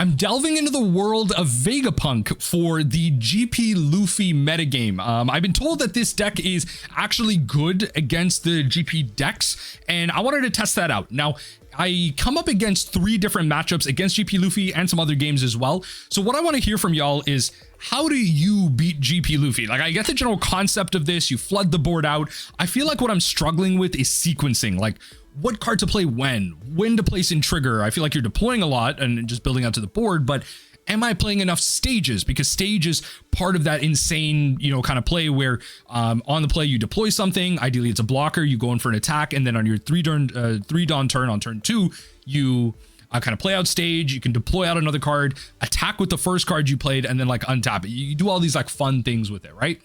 I'm delving into the world of Vegapunk for the GP Luffy metagame. I've been told that this deck is actually good against the GP decks, and I wanted to test that out. Now, I come up against 3 different matchups against GP Luffy and some other games as well. So what I want to hear from y'all is, how do you beat GP Luffy? Like, I get the general concept of this. You flood the board out. I feel like what I'm struggling with is sequencing. Like, what card to play when to place in trigger. I feel like you're deploying a lot and just building out to the board, but am I playing enough stages? Because stage is part of that insane, kind of play where on the play you deploy something. Ideally, it's a blocker. You go in for an attack, and then on your 3-dawn turn on turn 2, you kind of play out stage. You can deploy out another card, attack with the first card you played, and then like untap it. You do all these like fun things with it, right?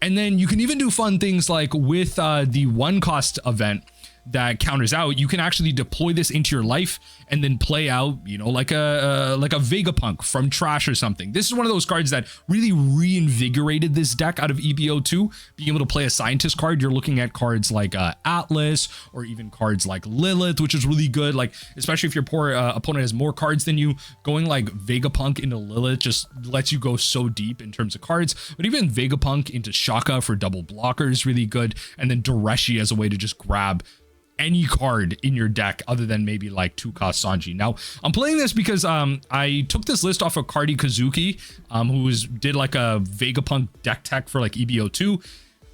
And then you can even do fun things like with the 1-cost event that counters out. You can actually deploy this into your life and then play out, like a Vegapunk from trash or something. This is one of those cards that really reinvigorated this deck out of EB02. Being able to play a scientist card, you're looking at cards like Atlas, or even cards like Lilith, which is really good. Like, especially if your poor opponent has more cards than you, going like Vegapunk into Lilith just lets you go so deep in terms of cards. But even Vegapunk into Shaka for double blocker is really good. And then Dareshi as a way to just grab any card in your deck other than maybe like 2-cost Sanji. Now, I'm playing this because I took this list off of Cardi Kazuki, who did like a Vegapunk deck tech for like EB02.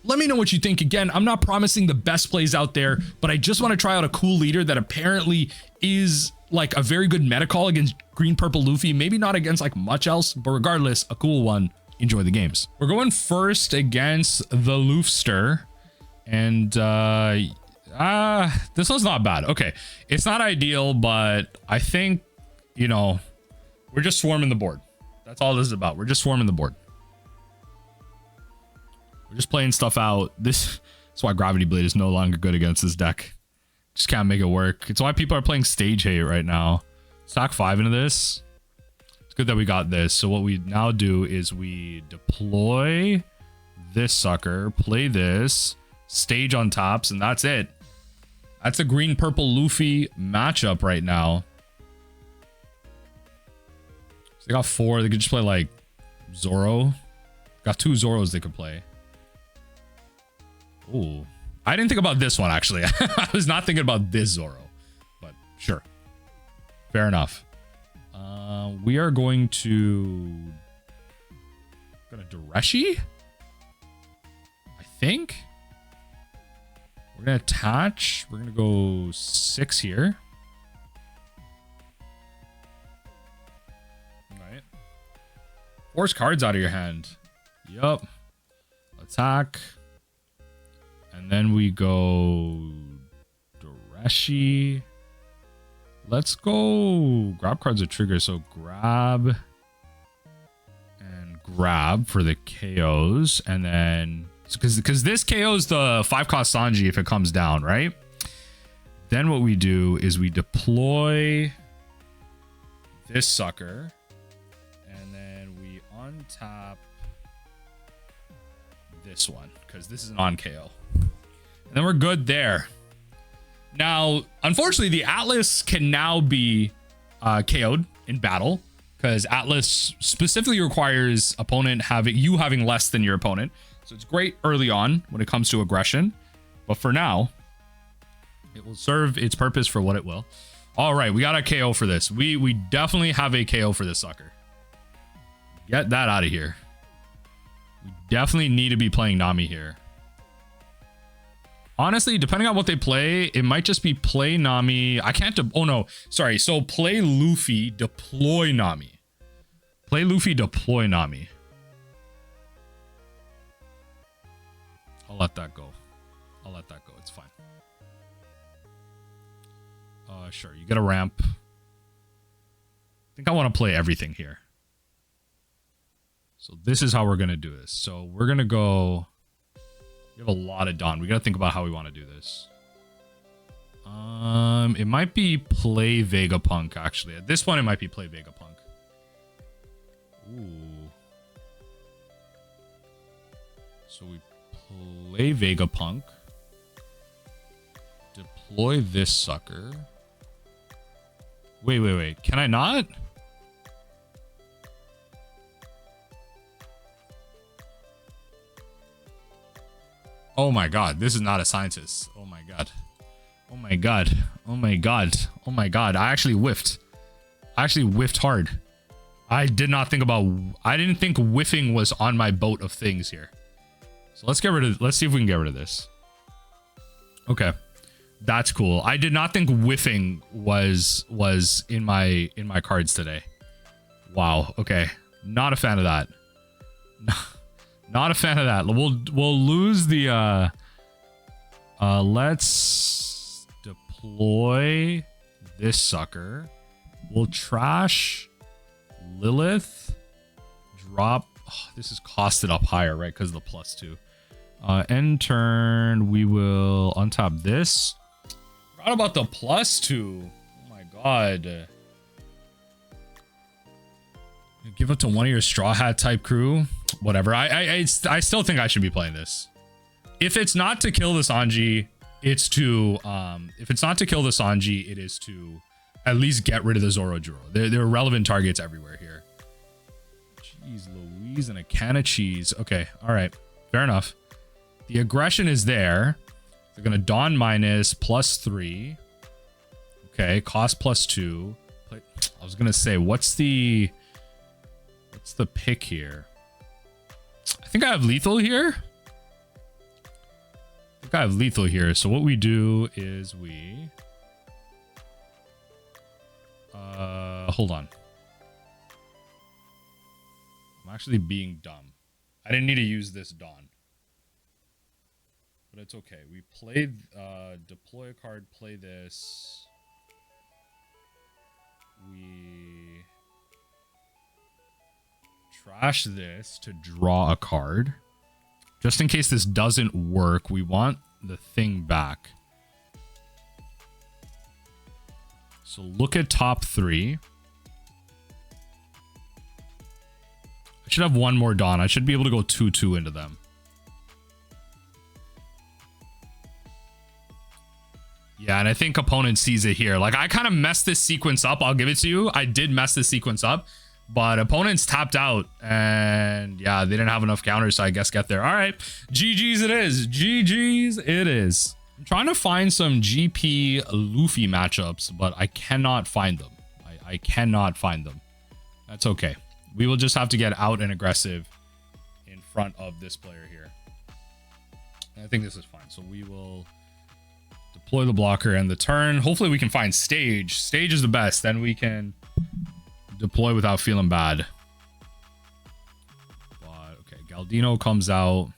Let me know what you think. Again, I'm not promising the best plays out there, but I just want to try out a cool leader that apparently is like a very good meta call against green purple Luffy. Maybe not against like much else, but regardless, a cool one. Enjoy the games. We're going first against the Luffster, and this one's not bad. Okay, it's not ideal, but I think, we're just swarming the board. That's all this is about. We're just swarming the board. We're just playing stuff out. That's why Gravity Blade is no longer good against this deck. Just can't make it work. It's why people are playing Stage Hate right now. Stack 5 into this. It's good that we got this. So what we now do is we deploy this sucker, play this, stage on tops, and that's it. That's a green purple Luffy matchup right now. So they got 4. They could just play like Zoro. Got 2 Zoros they could play. Ooh, I didn't think about this one actually. I was not thinking about this Zoro, but sure, fair enough. We are going to Dareshi, I think. We're going to attach. We're going to go 6 here. All right. Force cards out of your hand. Yup. Attack. And then we go Dareshi. Let's go grab cards of trigger. So grab and grab for the KOs. And then because this KOs the 5-cost Sanji if it comes down, right? Then what we do is we deploy this sucker, and then we untap this one because this is an on KO, and then we're good there. Now, unfortunately, the Atlas can now be KO'd in battle because Atlas specifically requires you having less than your opponent. So it's great early on when it comes to aggression, but for now, it will serve its purpose for what it will. All right, we got a KO for this. We definitely have a KO for this sucker. Get that out of here. We definitely need to be playing Nami here. Honestly, depending on what they play, it might just be play Nami. I can't. Oh no, sorry. So play Luffy, deploy Nami. Play Luffy, deploy Nami. I'll let that go. I'll let that go. It's fine. Sure. You get a ramp. I think I want to play everything here. So this is how we're going to do this. So we're going to go. We have a lot of Dawn. We got to think about how we want to do this. It might be play Vegapunk, actually. At this point, it might be play Vegapunk. Ooh. So we play Vegapunk. Deploy this sucker. Wait. Can I not? Oh my god, this is not a scientist. Oh my god. Oh my god. Oh my god. Oh my god. I actually whiffed. I actually whiffed hard. I did not think about... I didn't think whiffing was on my boat of things here. So let's get rid of... Let's see if we can get rid of this. Okay. That's cool. I did not think whiffing was in my cards today. Wow. Okay. Not a fan of that. Not a fan of that. We'll lose the let's deploy this sucker. We'll trash Lilith. Drop. Oh, this is costed up higher, right? Because of the +2. End turn. We will untap this. Forgot about the +2. Oh my god. Give up to one of your Straw Hat type crew. Whatever. I still think I should be playing this. If it's not to kill the Sanji, it's to if it's not to kill the Sanji, it is to at least get rid of the Zoro-Juro. There are relevant targets everywhere here. Jeez Louise, and a can of cheese. Okay, all right, fair enough. The aggression is there. They're gonna Dawn minus +3. Okay, cost +2. I was gonna say, what's the pick here? I think I have lethal here. So what we do is we hold on. I'm actually being dumb. I didn't need to use this Dawn. But it's okay. We play deploy a card, play this. We trash this to draw a card. Just in case this doesn't work, we want the thing back. So look at top 3. I should have one more Dawn. I should be able to go 2/2 into them. Yeah, and I think opponent sees it here. Like, I kind of messed this sequence up. I'll give it to you. I did mess this sequence up. But opponents tapped out. And yeah, they didn't have enough counters, so I guess get there. All right. GG's it is. GG's it is. I'm trying to find some GP Luffy matchups, but I cannot find them. I cannot find them. That's okay. We will just have to get out and aggressive in front of this player here. I think this is fine. So we will deploy the blocker and the turn. Hopefully we can find stage. Stage is the best. Then we can deploy without feeling bad. But okay, Galdino comes out.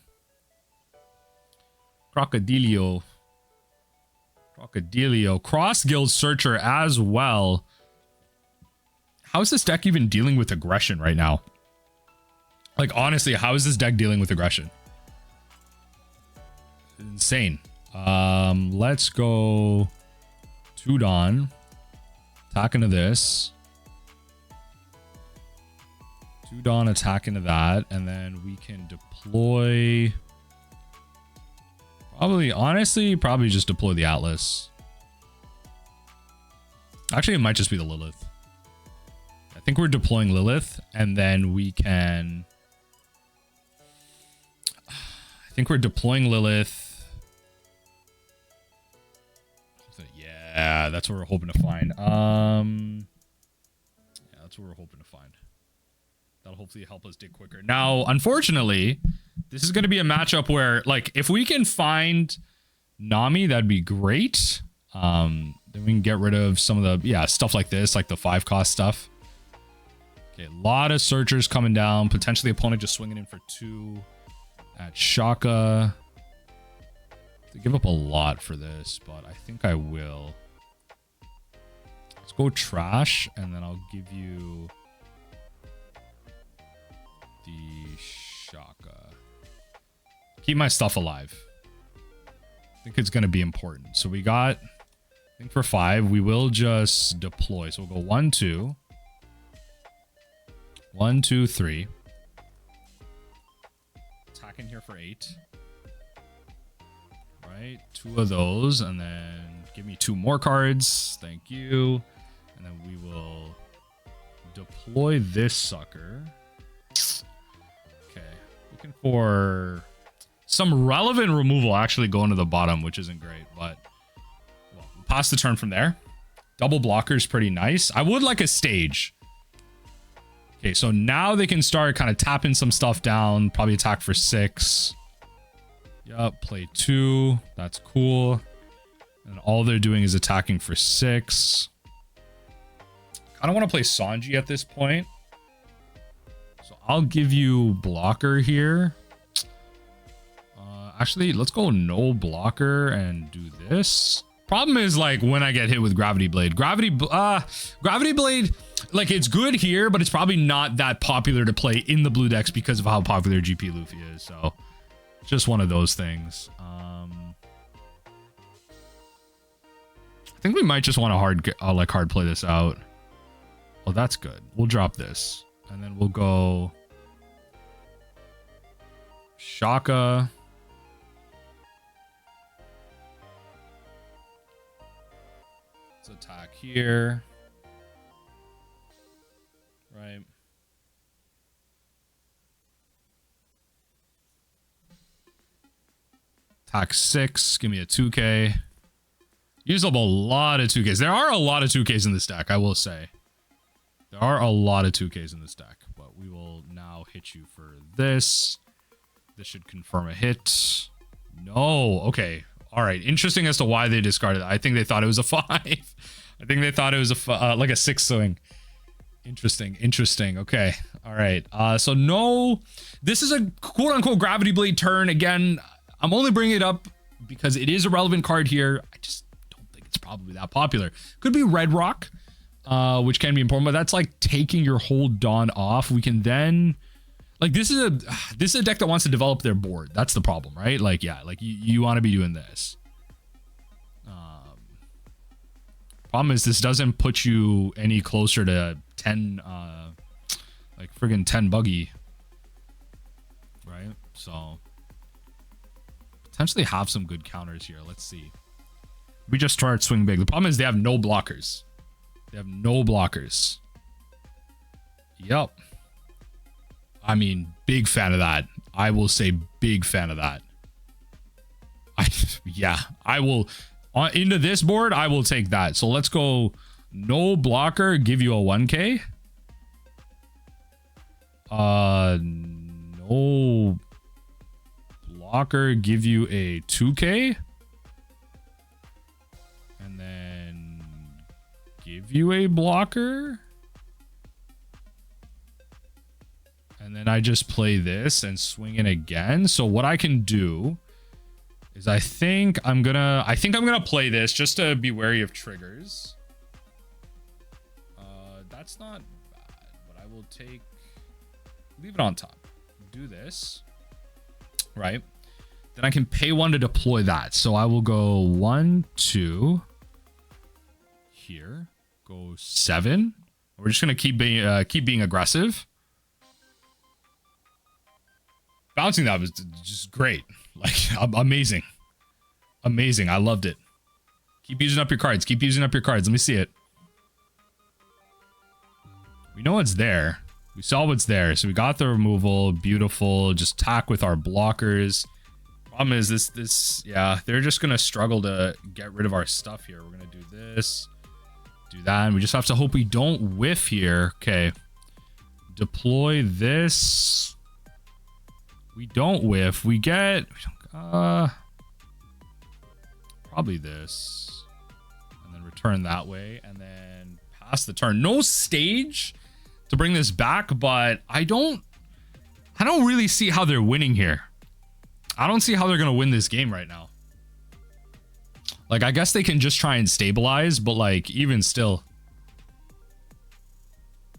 Crocodilio. Cross Guild Searcher as well. How is this deck even dealing with aggression right now? Like, honestly, how is this deck dealing with aggression? Insane. Let's go 2 Dawn. Attack into this. 2 Dawn, attack into that. And then we can deploy... Probably just deploy the Atlas. Actually, it might just be the Lilith. I think we're deploying Lilith, and then we can... I think we're deploying Lilith. Yeah, that's what we're hoping to find. Yeah, that's what we're hoping to find. That'll hopefully help us dig quicker. Now, unfortunately, this is going to be a matchup where, like, if we can find Nami, that'd be great. Then we can get rid of some of the, yeah, stuff like this, like the 5-cost stuff. Okay, a lot of searchers coming down. Potentially opponent just swinging in for 2 at Shaka. They give up a lot for this, but I think I will. Let's go trash, and then I'll give you the Shaka. Keep my stuff alive. I think it's going to be important. So we got, I think for 5, we will just deploy. So we'll go 1, 2. 1, 2, 3. Attack in here for 8. Right, 2 of those, and then give me 2 more cards. Thank you. And then we will deploy this sucker. Okay, looking for some relevant removal actually going to the bottom, which isn't great, but well, pass the turn from there. Double blocker is pretty nice. I would like a stage. Okay, so now they can start kind of tapping some stuff down, probably attack for 6. Yup, play 2. That's cool. And all they're doing is attacking for 6. I don't want to play Sanji at this point. So I'll give you blocker here. Actually, let's go no blocker and do this. Problem is, like, when I get hit with Gravity Blade. Gravity Blade, like, it's good here, but it's probably not that popular to play in the blue decks because of how popular GP Luffy is. So, just one of those things. I think we might just want to hard play this out. Oh, that's good. We'll drop this. And then we'll go Shaka. Let's attack here. Right. Attack 6. Give me a 2K. Use up a lot of 2Ks. There are a lot of 2Ks in this deck, I will say. There are a lot of 2Ks in this deck. But we will now hit you for this. This should confirm a hit. No. Okay. All right. Interesting as to why they discarded it. I think they thought it was a 5. I think they thought it was a like a 6 swing. Interesting. Interesting. Okay. All right. So no, this is a quote unquote Gravity Blade turn. Again, I'm only bringing it up because it is a relevant card here. I just don't think it's probably that popular. Could be Red Rock, which can be important, but that's like taking your whole Dawn off. We can then, like, this is a deck that wants to develop their board. That's the problem, right? Like, yeah, like you want to be doing this. Problem is this doesn't put you any closer to 10, like friggin' 10 Buggy, right? So potentially have some good counters here. Let's see. We just start swing big. The problem is they have no blockers. They have no blockers. Yep. I mean, big fan of that. I will say big fan of that. Yeah, I will. Into this board, I will take that. So let's go no blocker, give you a 1K. No blocker, give you a 2K. And then give you a blocker. And then I just play this and swing it again. So what I can do is I think I'm gonna play this just to be wary of triggers. That's not bad, but I will leave it on top. Do this, right? Then I can pay 1 to deploy that. So I will go 1, 2 here, go 7. We're just gonna keep being aggressive. Bouncing that was just great. Like, amazing. Amazing. I loved it. Keep using up your cards. Keep using up your cards. Let me see it. We know it's there. We saw what's there. So we got the removal. Beautiful. Just attack with our blockers. Problem is this, yeah, they're just going to struggle to get rid of our stuff here. We're going to do this, do that. And we just have to hope we don't whiff here. Okay. Deploy this. We don't whiff. We get probably this, and then return that way, and then pass the turn. No stage to bring this back, but I don't really see how they're winning here. I don't see how they're gonna win this game right now. Like, I guess they can just try and stabilize, but like, even still,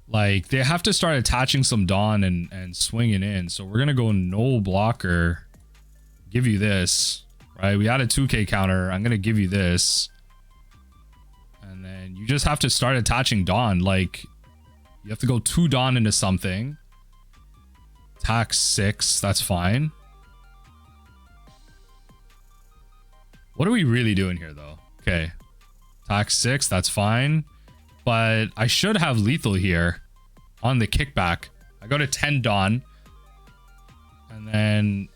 like, they have to start attaching some Dawn and swinging in. So we're gonna go no blocker, give you this, right? We had a 2K counter. I'm gonna give you this, and then you just have to start attaching Dawn. Like, you have to go 2 Dawn into something. Attack 6. That's fine. What are we really doing here, though? Okay, attack 6. That's fine. But I should have lethal here on the kickback. I go to 10 Dawn. And then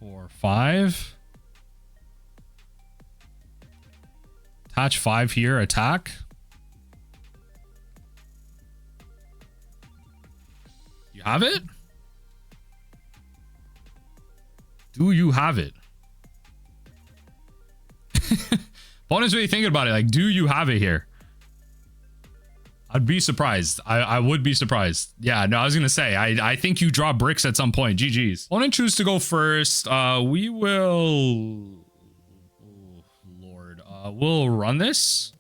4, 5. Attach 5 here, attack. You have it? Do you have it? Opponent's really thinking about it. Like, do you have it here? I'd be surprised. I would be surprised. Yeah, no, I was going to say, I think you draw bricks at some point. GG's. Opponent choose to go first. We will... Oh, Lord. We'll run this.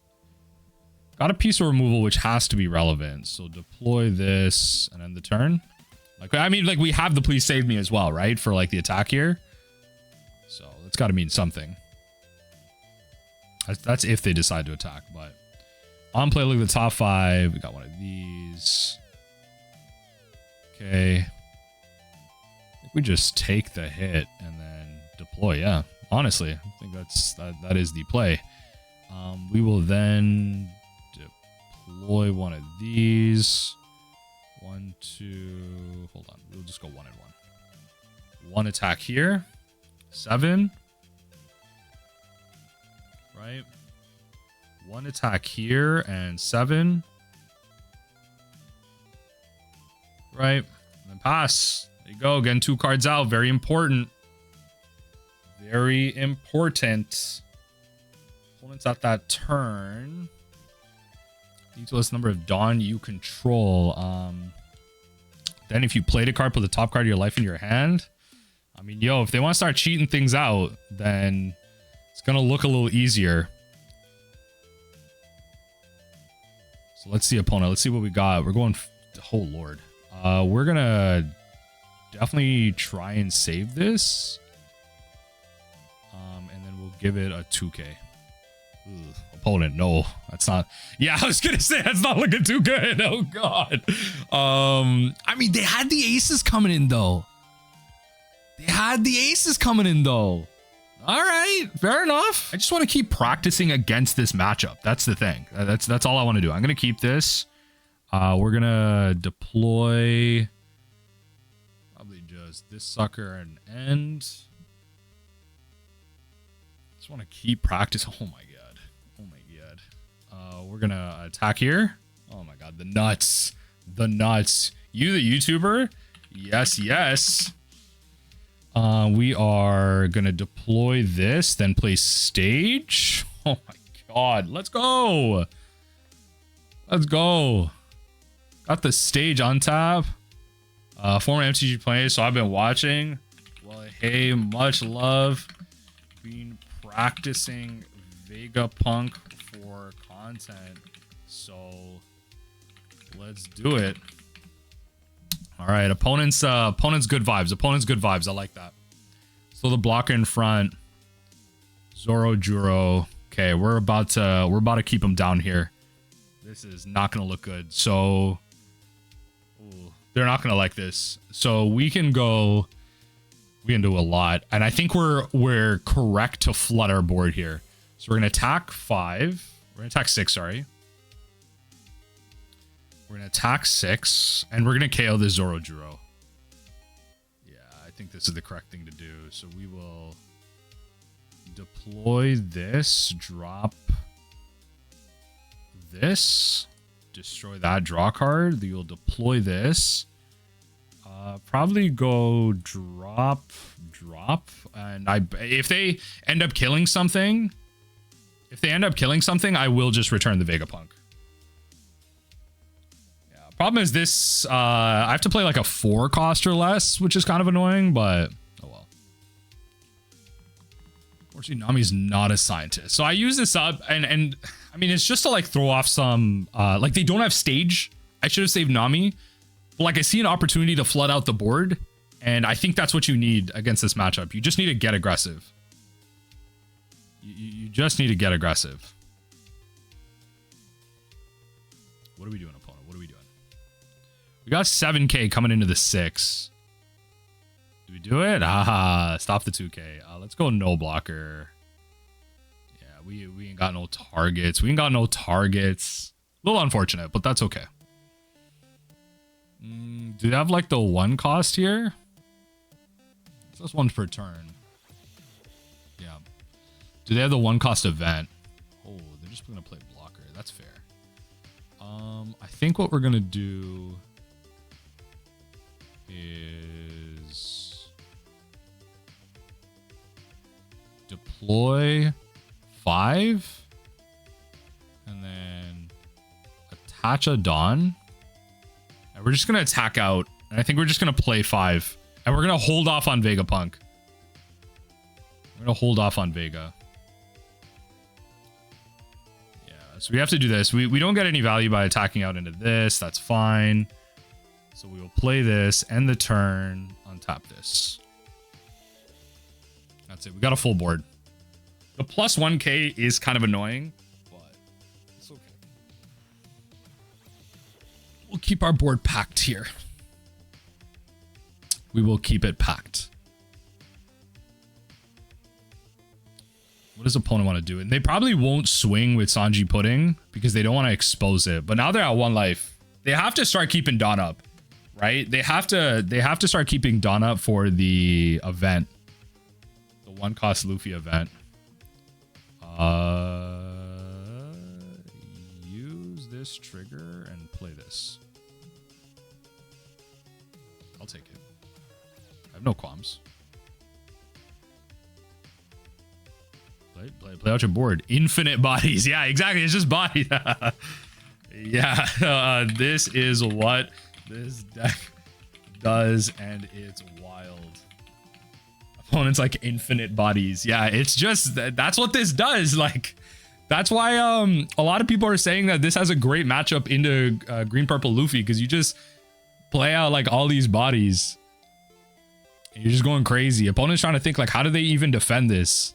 Got a piece of removal, which has to be relevant. So deploy this and end the turn. Like, I mean, like, we have the please save me as well, right? For, like, the attack here. So that's got to mean something. That's if they decide to attack, but... On play, look at the top 5. We got one of these. Okay. I think we just take the hit and then deploy. Yeah, honestly, I think that is the play. We will then deploy one of these. 1, 2. Hold on. We'll just go 1 and 1. One attack here. 7. Right. One attack here and 7. Right. And then pass. There you go. Getting 2 cards out. Very important. Very important. Opponents at that turn. Need to list the number of Dawn you control. Then if you played a card, put the top card of your life in your hand. I mean, yo, if they want to start cheating things out, then it's going to look a little easier. So let's see, opponent. Let's see what we got. We're going... Oh, Lord. We're going to definitely try and save this. And then we'll give it a 2K. Ugh, opponent, no. That's not... Yeah, I was going to say, that's not looking too good. Oh, God. I mean, they had the aces coming in, though. All right, fair enough. I just want to keep practicing against this matchup. That's the thing. That's all I want to do. I'm going to keep this. We're going to deploy probably just this sucker and end. Just want to keep practicing. Oh, my God. Oh, my God. We're going to attack here. Oh, my God. The nuts. The nuts. You, the YouTuber? Yes, yes. We are going to deploy this, then play stage. Oh my God. Let's go. Let's go. Got the stage on tap. Former MTG player, so I've been watching. Well, hey, much love. Been practicing Vegapunk for content. So let's do it. All right, opponent's good vibes. Opponent's good vibes. I like that. So the blocker in front. Zoro Juro. Okay, we're about to keep him down here. This is not gonna look good. So ooh, they're not gonna like this. So we can do a lot. And I think we're correct to flood our board here. So we're gonna attack 5. We're gonna attack 6, sorry. We're going to attack 6, and we're going to KO the Zoro Juro. Yeah, I think this is the correct thing to do. So we will deploy this, drop this, destroy that draw card. You'll deploy this. Probably go drop, and if they end up killing something, I will just return the Vegapunk. Problem is this, I have to play like a 4 cost or less, which is kind of annoying, but oh well. Unfortunately, Nami's not a scientist. So I use this up and I mean, it's just to like throw off some, like they don't have stage. I should have saved Nami. But like I see an opportunity to flood out the board. And I think that's what you need against this matchup. You just need to get aggressive. You just need to get aggressive. What are we doing, opponent? What are we doing? We got 7K coming into the 6. Do we do it? Ah, stop the 2K. Let's go no blocker. Yeah, we ain't got no targets. A little unfortunate, but that's okay. Do they have like the 1 cost here? Plus one per turn. Yeah. Do they have the one cost event? Oh, they're just gonna play blocker. That's fair. I think what we're gonna do is deploy 5 and then attach a Dawn. And we're just gonna attack out. And I think we're just gonna play 5. And we're gonna hold off on Vegapunk. We're gonna hold off on Vega. Yeah, so we have to do this. We don't get any value by attacking out into this. That's fine. So we will play this, end the turn, untap this. That's it. We got a full board. The plus 1k is kind of annoying, but it's okay. We'll keep our board packed here. We will keep it packed. What does opponent want to do? And they probably won't swing with Sanji Pudding because they don't want to expose it. But now they're at 1 life. They have to start keeping Dawn up, right? They have to start keeping Dawn up for the event. The 1 cost Luffy event. Use this trigger and play this. I'll take it. I have no qualms. Play out your board. Infinite bodies. Yeah, exactly. It's just bodies. Yeah. This is what this deck does, and it's wild. Opponents like infinite bodies. Yeah, it's just that's what this does. Like, that's why a lot of people are saying that this has a great matchup into green purple Luffy, because you just play out like all these bodies. And you're just going crazy. Opponents trying to think like, how do they even defend this?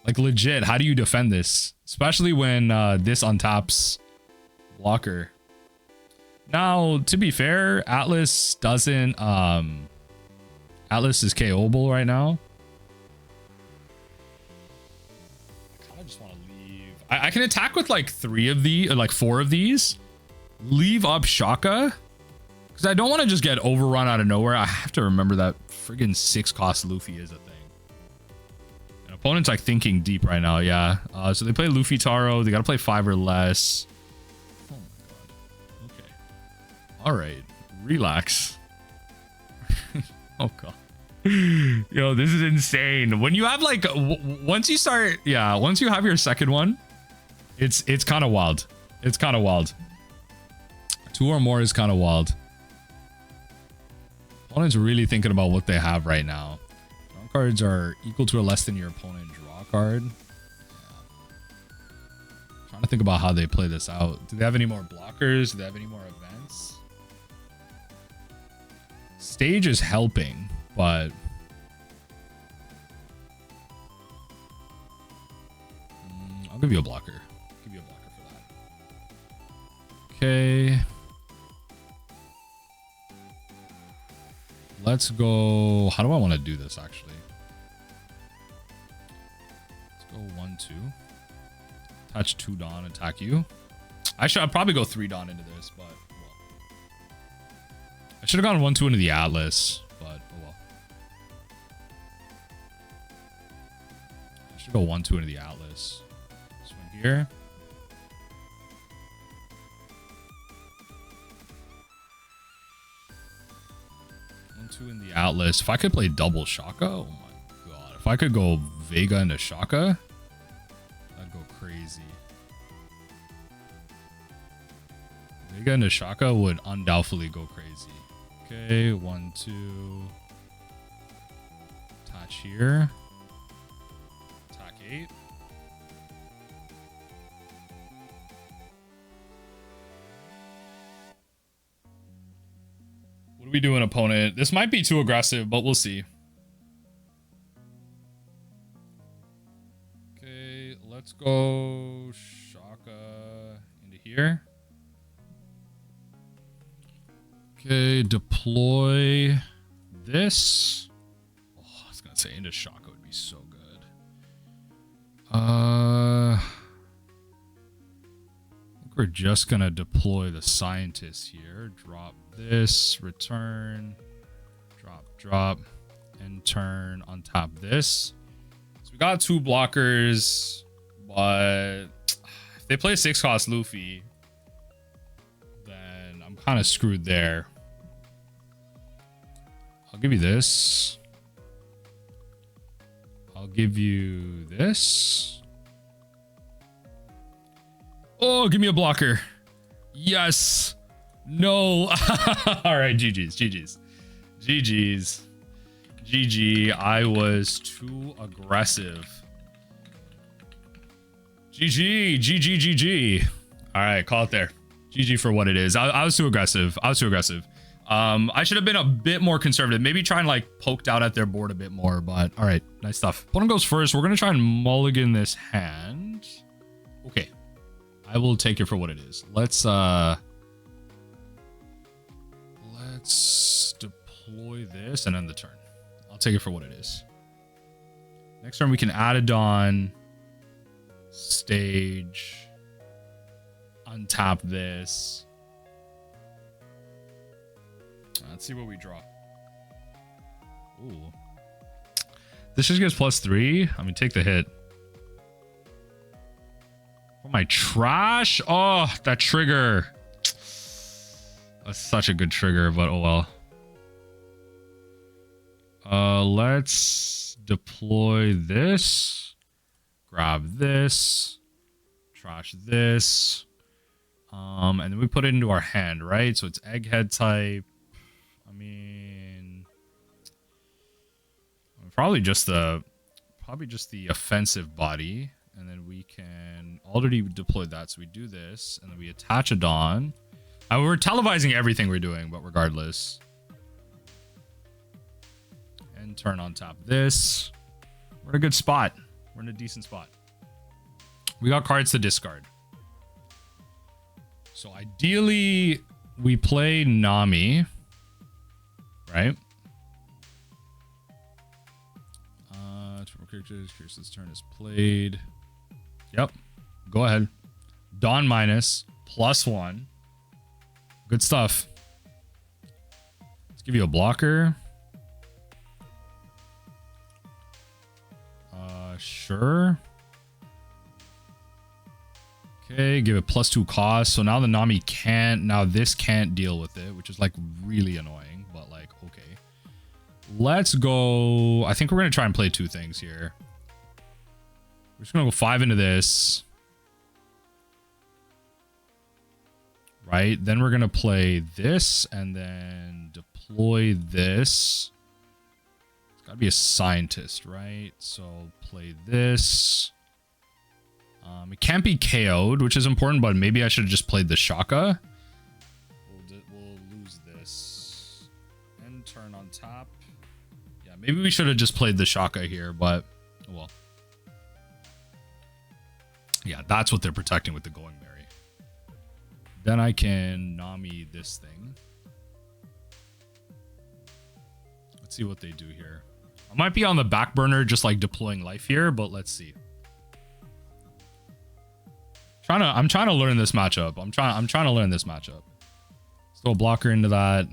Like, legit, how do you defend this? Especially when this untaps blocker. Now, to be fair, Atlas doesn't Atlas is KO'able right now. I kind of just want to leave. I can attack with like 3 of the, or like 4 of these. Leave up Shaka. Because I don't want to just get overrun out of nowhere. I have to remember that friggin' 6 cost Luffy is a thing. And opponent's like thinking deep right now, yeah. So they play Luffy Taro. They got to play 5 or less. Oh my god. Okay. All right. Relax. Oh god. Yo, this is insane. When you have like, once you start, yeah, once you have your second one, it's kind of wild. It's kind of wild. 2 or more is kind of wild. Opponent's really thinking about what they have right now. Draw cards are equal to or less than your opponent draw card. Yeah. Trying to think about how they play this out. Do they have any more blockers? Do they have any more events? Stage is helping, but I'll give you a blocker. I'll give you a blocker for that. Okay. Let's go. How do I want to do this actually? Let's go 1-2. Touch 2 Dawn, attack you. I'll probably go 3 Dawn into this, but well. I should have gone 1-2 into the Atlas, but oh well. I should go 1-2 into the Atlas. Swing here. 1-2 in the Atlas. If I could play double Shaka, oh my god. If I could go Vega into Shaka, that'd go crazy. Vega into Shaka would undoubtedly go crazy. Okay, 1-2. Attach here. Attack 8. What do we do, an opponent? This might be too aggressive, but we'll see. Okay, let's go Shaka into here. Okay, deploy this. Oh, I was gonna say into Shaka would be so good. I think we're just gonna deploy the scientist here. Drop this, return, drop. and turn on top this. So we got 2 blockers, but if they play 6 cost Luffy, then I'm kind of screwed there. I'll give you this. I'll give you this. Oh, give me a blocker. Yes. No. All right, GG's. GG. I was too aggressive. GG. All right, call it there. GG for what it is. I was too aggressive. I should have been a bit more conservative. Maybe try and like poked out at their board a bit more, but all right, nice stuff. Opponent goes first. We're going to try and mulligan this hand. Okay. I will take it for what it is. Let's deploy this and end the turn. I'll take it for what it is. Next turn we can add a Dawn, stage, untap this. Let's see what we draw. Ooh. This just gives +3. I mean, take the hit. Oh, my trash. Oh, that trigger. That's such a good trigger, but oh well. Let's deploy this. Grab this. Trash this. And then we put it into our hand, right? So it's egghead type. I mean, probably just the offensive body. And then we can already deploy that. So we do this and then we attach a Dawn. We're televising everything we're doing, but regardless. And turn on top this. We're in a good spot. We're in a decent spot. We got cards to discard. So ideally, we play Nami. Right? Characters. Kirsten's turn is played. Yep. Go ahead. Dawn minus. +1. Good stuff. Let's give you a blocker. Sure. Okay, give it +2 cost. So now the Nami can't. Now this can't deal with it, which is like really annoying, but like, okay. Let's go. I think we're going to try and play 2 things here. We're just going to go 5 into this. Right? Then we're going to play this and then deploy this. It's got to be a scientist, right? So play this. It can't be KO'd, which is important, but maybe I should have just played the Shaka. We'll lose this. End turn on top. Yeah, maybe we should have just played the Shaka here, but well. Yeah, that's what they're protecting with the Going Berry. Then I can Nami this thing. Let's see what they do here. I might be on the back burner just like deploying life here, but let's see. I'm trying to learn this matchup. I'm trying to learn this matchup. Throw a blocker into that.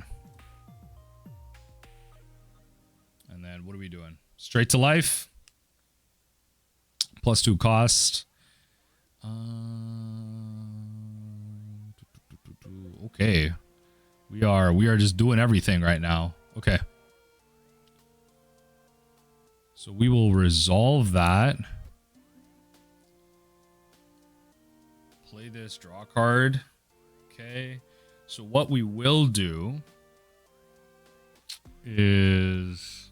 And then what are we doing? Straight to life. +2 cost. Okay. We are just doing everything right now. Okay. So we will resolve that. Play this, draw a card. Okay. So what we will do is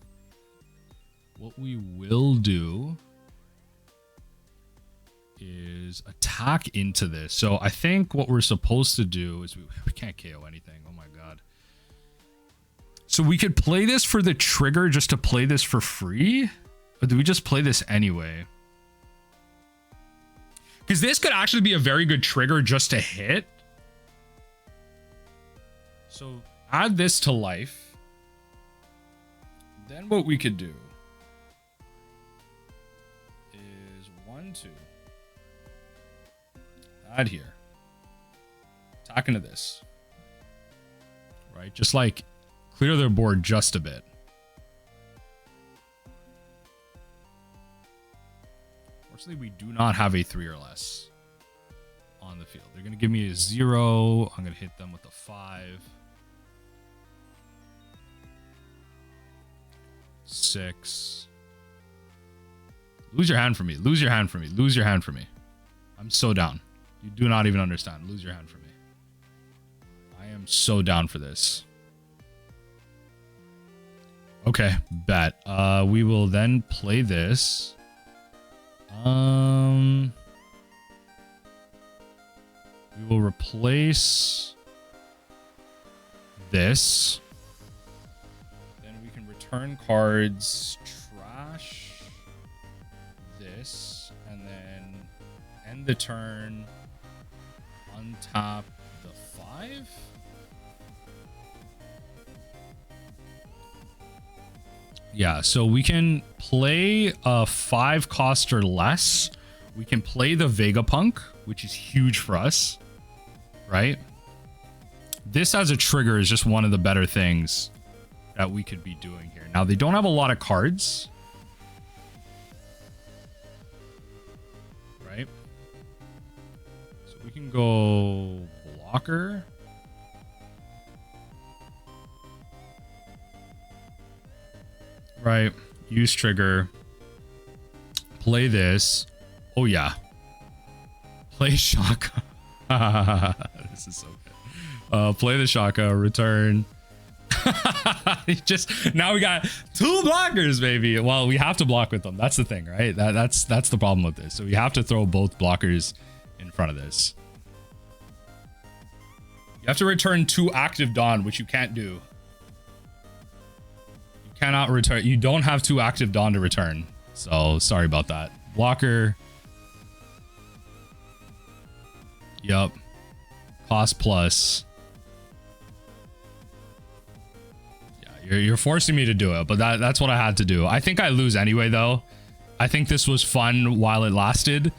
attack into this. So I think what we're supposed to do is we can't KO anything. Oh my god. So we could play this for the trigger just to play this for free? Or do we just play this anyway? Because this could actually be a very good trigger just to hit. So add this to life. Then what we could do is 1, 2. Add here. Attack into this. Right? Just like clear their board just a bit. Unfortunately, we do not have a 3 or less on the field. They're going to give me a 0. I'm going to hit them with a 5. 6. Lose your hand for me. Lose your hand for me. Lose your hand for me. I'm so down. You do not even understand. Lose your hand for me. I am so down for this. Okay, bet. We will then play this. We will replace this. Then we can return cards, trash this, and then end the turn, untap the 5. Yeah, so we can play a 5 cost or less. We can play the Vegapunk, which is huge for us, right? This as a trigger is just one of the better things that we could be doing here. Now, they don't have a lot of cards, right? So we can go blocker. Right, use trigger, play this. Oh yeah, play Shaka. This is so good. Play the Shaka, return. Just now we got 2 blockers, baby. Well, we have to block with them. That's the thing, right? That's the problem with this. So we have to throw both blockers in front of this. You have to return 2 active Dawn, which you can't do. Cannot return. You don't have 2 active Dawn to return, so sorry about that. Blocker. Yup. Cost plus. Yeah, you're forcing me to do it, but that's what I had to do. I think I lose anyway, though. I think this was fun while it lasted,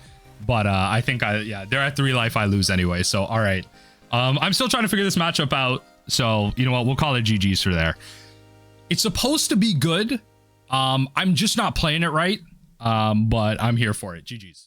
but I think yeah, they're at 3 life. I lose anyway, so all right. I'm still trying to figure this matchup out, so you know what? We'll call it GG's for there. It's supposed to be good. I'm just not playing it right. But I'm here for it. GG's.